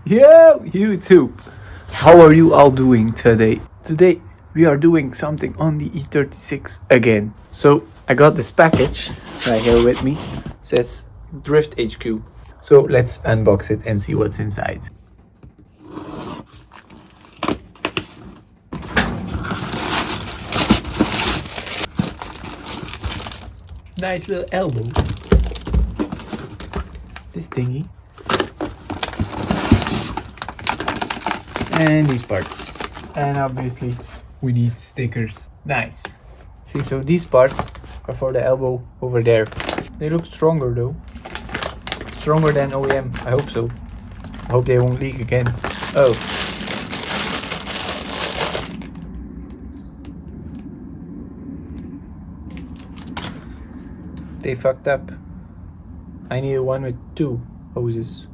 Yo, YouTube! How are you all doing today? Today we are doing something on the E36 again. So I got this package right here with me. It says Drift HQ. So let's unbox it and see what's inside. Nice little elbow. This thingy. And these parts, and obviously we need stickers. Nice. See, so these parts are for the elbow over there. They look stronger though, stronger than OEM. I hope so. I hope they won't leak again. Oh, they fucked up. I need one with 2 hoses.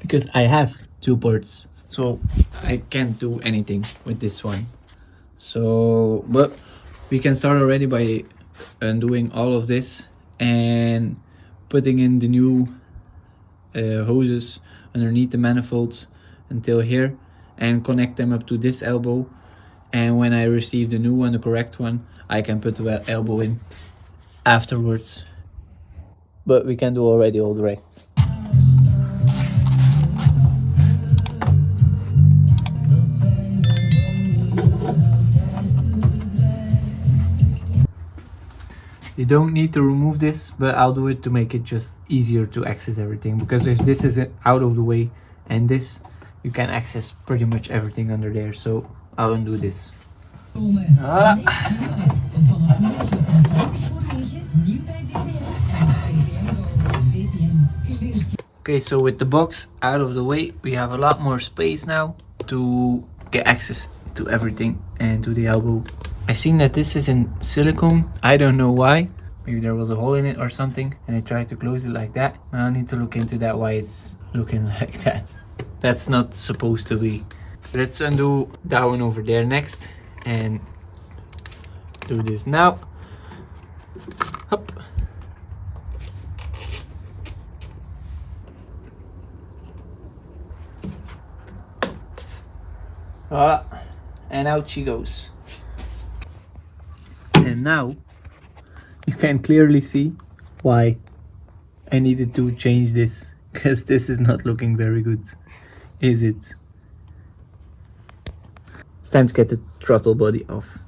Because I have 2 ports, so I can't do anything with this one. So, but we can start already by undoing all of this and putting in the new hoses underneath the manifolds until here, and connect them up to this elbow. And when I receive the new one, the correct one, I can put the elbow in afterwards. But we can do already all the rest. You don't need to remove this, but I'll do it to make it just easier to access everything, because if this is out of the way and this, you can access pretty much everything under there. So I'll undo this. Okay, so with the box out of the way, we have a lot more space now to get access to everything and to the elbow. I seen that this is in silicone. I don't know why. Maybe there was a hole in it or something, and I tried to close it like that. I'll need to look into that, why it's looking like that. That's not supposed to be. Let's undo that one over there next and do this now. Up. Voila. And out she goes. And now you can clearly see why I needed to change this, because this is not looking very good, is it? It's time to get the throttle body off.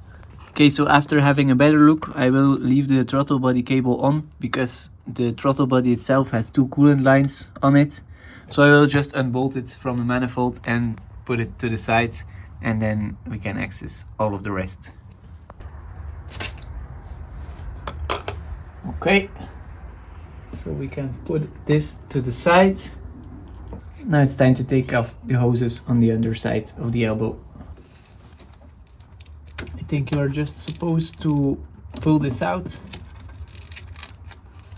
Okay, so after having a better look, I will leave the throttle body cable on, because the throttle body itself has 2 coolant lines on it. So I will just unbolt it from the manifold and put it to the side, and then we can access all of the rest. Okay, so we can put this to the side. Now it's time to take off the hoses on the underside of the elbow. I think you are just supposed to pull this out,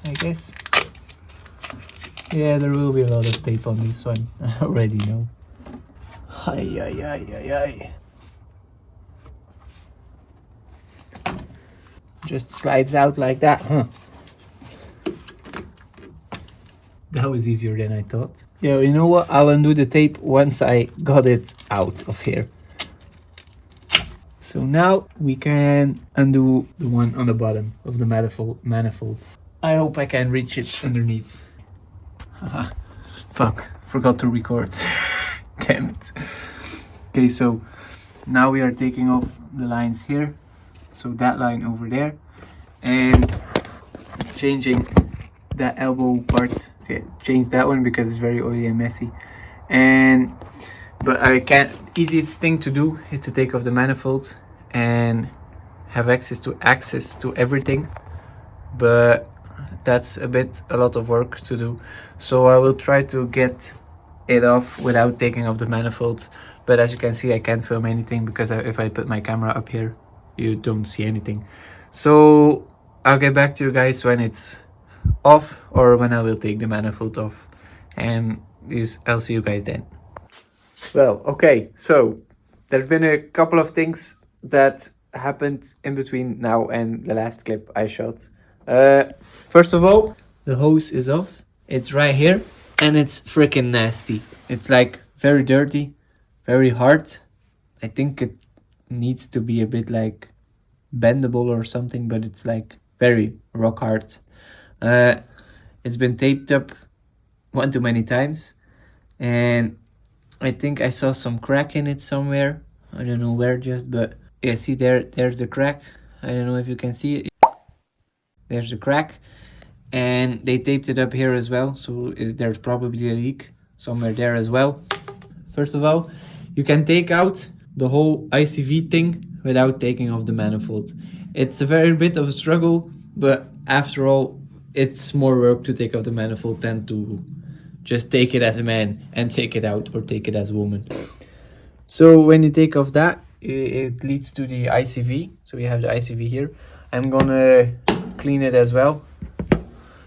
I guess. Yeah, there will be a lot of tape on this one, I already know. Ay, ay, ay, ay, ay. Just slides out like that, huh? That was easier than I thought. Yeah, you know what? I'll undo the tape once I got it out of here. So now we can undo the one on the bottom of the manifold. I hope I can reach it underneath. Haha, fuck, forgot to record. Damn it. Okay, so now we are taking off the lines here. So that line over there, and changing that elbow part. So yeah, change that one because it's very oily and messy. But I can't. Easiest thing to do is to take off the manifold and have access to everything. But that's a lot of work to do. So I will try to get it off without taking off the manifold. But as you can see, I can't film anything because if I put my camera up here, you don't see anything. So I'll get back to you guys when it's off, or when I will take the manifold off, and I'll see you guys then. Well, okay, so there's been a couple of things that happened in between now and the last clip I shot. First of all, the hose is off. It's right here, and it's freaking nasty. It's like very dirty, very hard. I think it needs to be a bit like bendable or something, but it's like very rock hard. It's been taped up one too many times, and I think I saw some crack in it somewhere. I don't know where just, but yeah, see there's the crack. I don't know if you can see it. There's the crack, and they taped it up here as well, so there's probably a leak somewhere there as well. First of all, you can take out the whole ICV thing without taking off the manifold. It's a very bit of a struggle, but after all, it's more work to take off the manifold than to just take it as a man and take it out, or take it as a woman. So when you take off that, it leads to the ICV. So we have the ICV here. I'm gonna clean it as well,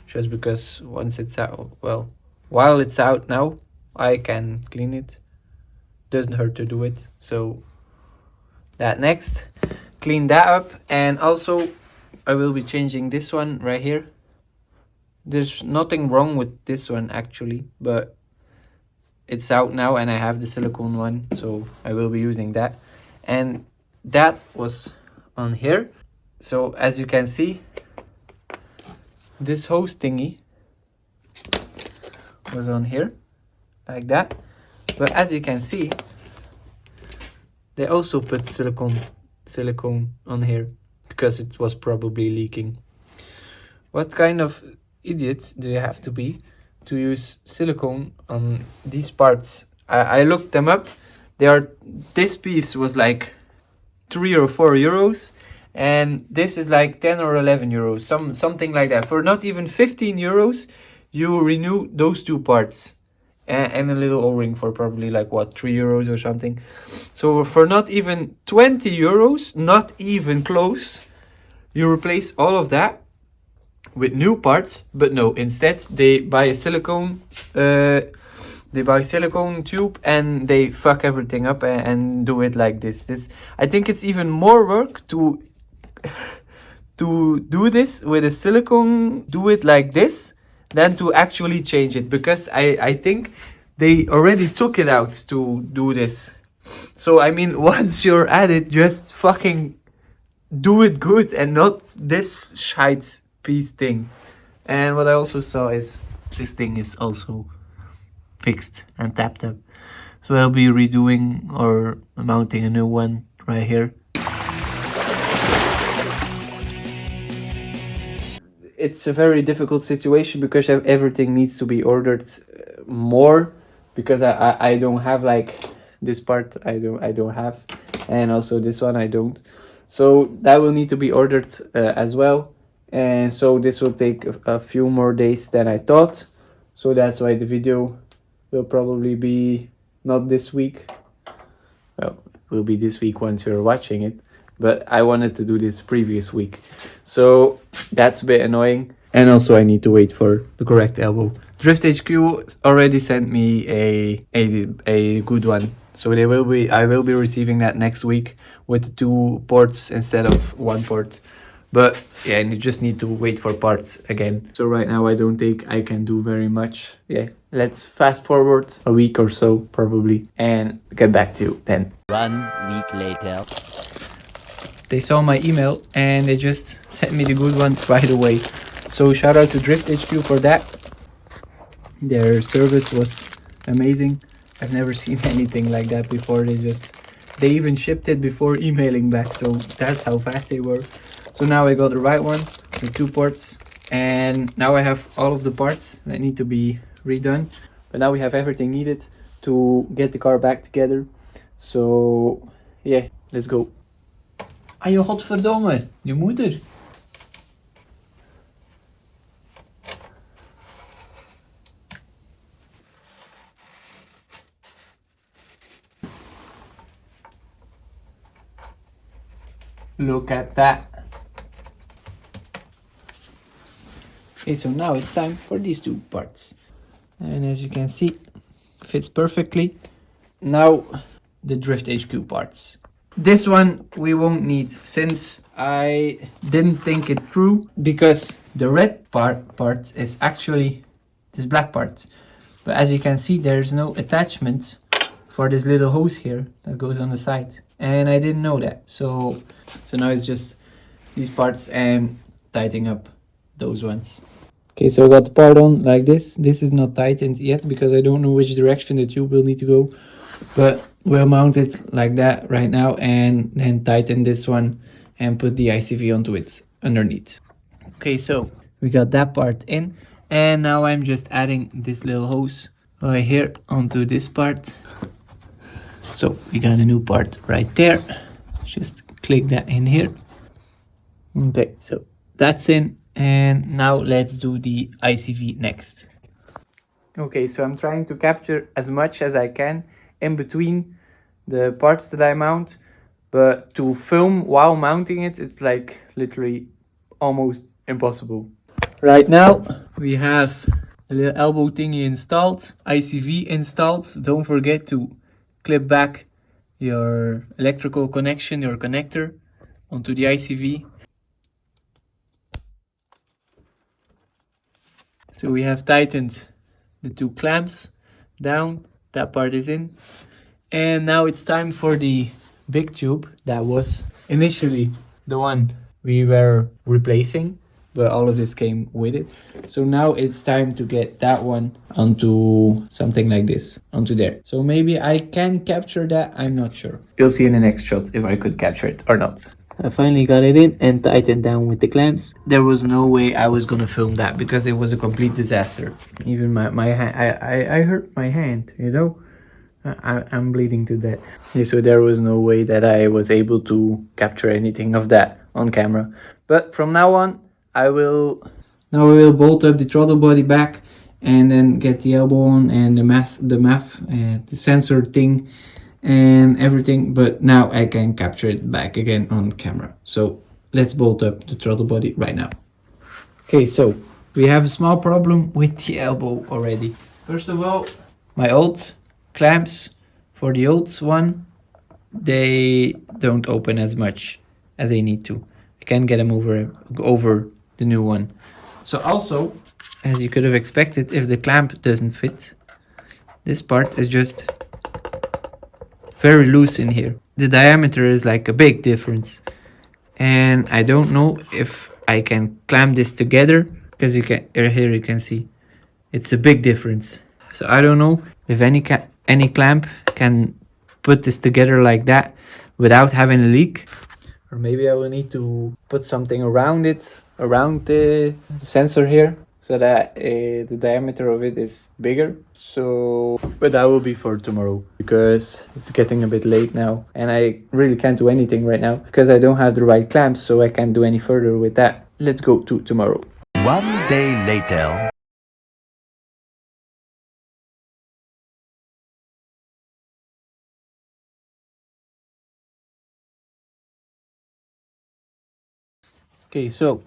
just because once it's out, well, while it's out now, I can clean it. Doesn't hurt to do it. So that next, clean that up. And also I will be changing this one right here. There's nothing wrong with this one actually, but it's out now and I have the silicone one, so I will be using that. And that was on here. So as you can see, this hose thingy was on here like that, but as you can see, they also put silicone on here because it was probably leaking. What kind of idiot do you have to be to use silicone on these parts? I looked them up. This piece was like 3 or 4 euros, and this is like 10 or 11 euros, something like that. For not even 15 euros, you renew those two parts and a little O-ring for probably like what, 3 euros or something. So for not even 20 euros, not even close, you replace all of that with new parts. But no, instead they buy a silicone tube and they fuck everything up and do it like this. I think it's even more work to do this with a silicone, do it like this, than to actually change it, because I think they already took it out to do this. So I mean, once you're at it, just fucking do it good and not this shite piece thing. And what I also saw is this thing is also fixed and tapped up, so I'll be redoing or mounting a new one right here. It's a very difficult situation because everything needs to be ordered more, because I don't have like this part, I don't have, and also this one I don't, so that will need to be ordered as well. And so this will take a few more days than I thought, so that's why the video will probably be not this week. Well, it will be this week once you're watching it, but I wanted to do this previous week, so that's a bit annoying. And also I need to wait for the correct elbow. Drift HQ already sent me a good one, so I will be receiving that next week with 2 ports instead of 1 port. But yeah, you just need to wait for parts again. So right now I don't think I can do very much. Yeah, let's fast forward a week or so probably and get back to you then. 1 week later. They saw my email and they just sent me the good one right away. So shout out to Drift HQ for that. Their service was amazing. I've never seen anything like that before. They even shipped it before emailing back, so that's how fast they were. So now I got the right one, the 2 ports, and now I have all of the parts that need to be redone. But now we have everything needed to get the car back together. So yeah, let's go. Ah joh, godverdomme, je moeder. Look at that. Okay, so now it's time for these 2 parts. And as you can see, fits perfectly. Now the Drift HQ parts. This one we won't need, since I didn't think it through, because the red part is actually this black part, But as you can see, there's no attachment for this little hose here that goes on the side, and I didn't know that. So now it's just these parts and tightening up those ones. Okay, so I got the part on like this. This is not tightened yet because I don't know which direction the tube will need to go, but we'll mount it like that right now and then tighten this one and put the ICV onto it underneath. Okay, so we got that part in, and now I'm just adding this little hose right here onto this part. So we got a new part right there. Just click that in here. Okay, so that's in, and now let's do the ICV next. Okay, so I'm trying to capture as much as I can in between the parts that I mount, but to film while mounting it, it's like literally almost impossible. Right now we have a little elbow thingy installed, ICV installed. Don't forget to clip back your electrical connection, your connector, onto the ICV. So we have tightened the two clamps down, that part is in. And now it's time for the big tube that was initially the one we were replacing, but all of this came with it. So now it's time to get that one onto something like this, onto there. So maybe I can capture that, I'm not sure. You'll see in the next shot if I could capture it or not. I finally got it in and tightened down with the clamps. There was no way I was gonna film that because it was a complete disaster. Even my hand, I hurt my hand, you know? I'm bleeding to death. Yeah, so there was no way that I was able to capture anything of that on camera. But from now on, I will bolt up the throttle body back and then get the elbow on and the sensor thing and everything, but now I can capture it back again on camera. So let's bolt up the throttle body right now. Okay, so we have a small problem with the elbow already. First of all, my old clamps for the old one, they don't open as much as they need to. I can't get them over the new one. So also, as you could have expected, if the clamp doesn't fit, this part is just very loose in here. The diameter is like a big difference, and I don't know if I can clamp this together because here you can see it's a big difference. So I don't know if any clamp can put this together like that without having a leak, or maybe I will need to put something around it, around the sensor here, so that the diameter of it is bigger. So, but that will be for tomorrow because it's getting a bit late now and I really can't do anything right now because I don't have the right clamps, so I can't do any further with that. Let's go to tomorrow. 1 day later. Okay, so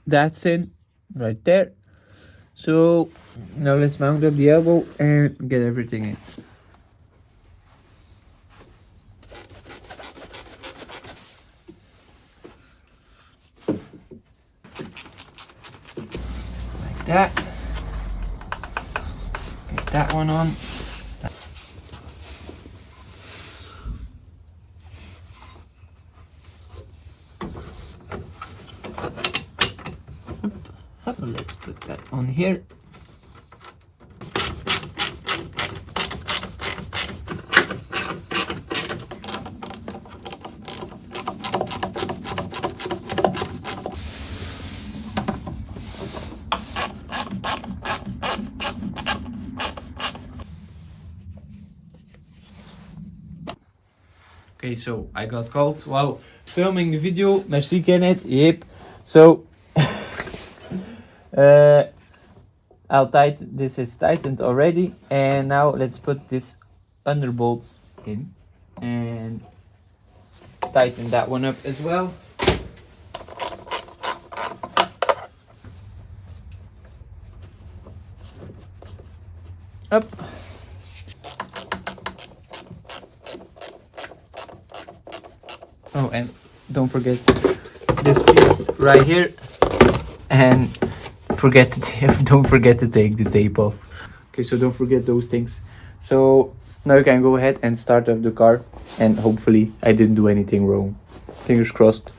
that's in right there. So now let's mount up the elbow and get everything in. Like that. Get that one on. Let's put that on here. Okay, so I got called while filming the video. Merci Kenneth. Yep. So this is tightened already, and now let's put this underbolt in and tighten that one up as well. Up. Oh, and don't forget this piece right here, and don't forget to take the tape off. Okay, so don't forget those things. So now you can go ahead and start up the car, and hopefully I didn't do anything wrong. Fingers crossed.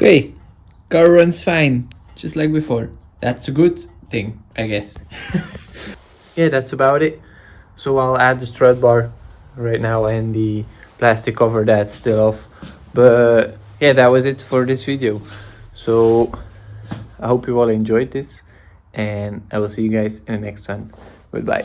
Okay, car runs fine, just like before. That's a good thing, I guess. Yeah, that's about it. So I'll add the strut bar right now and the plastic cover that's still off. But yeah, that was it for this video. So I hope you all enjoyed this, and I will see you guys in the next one. Goodbye.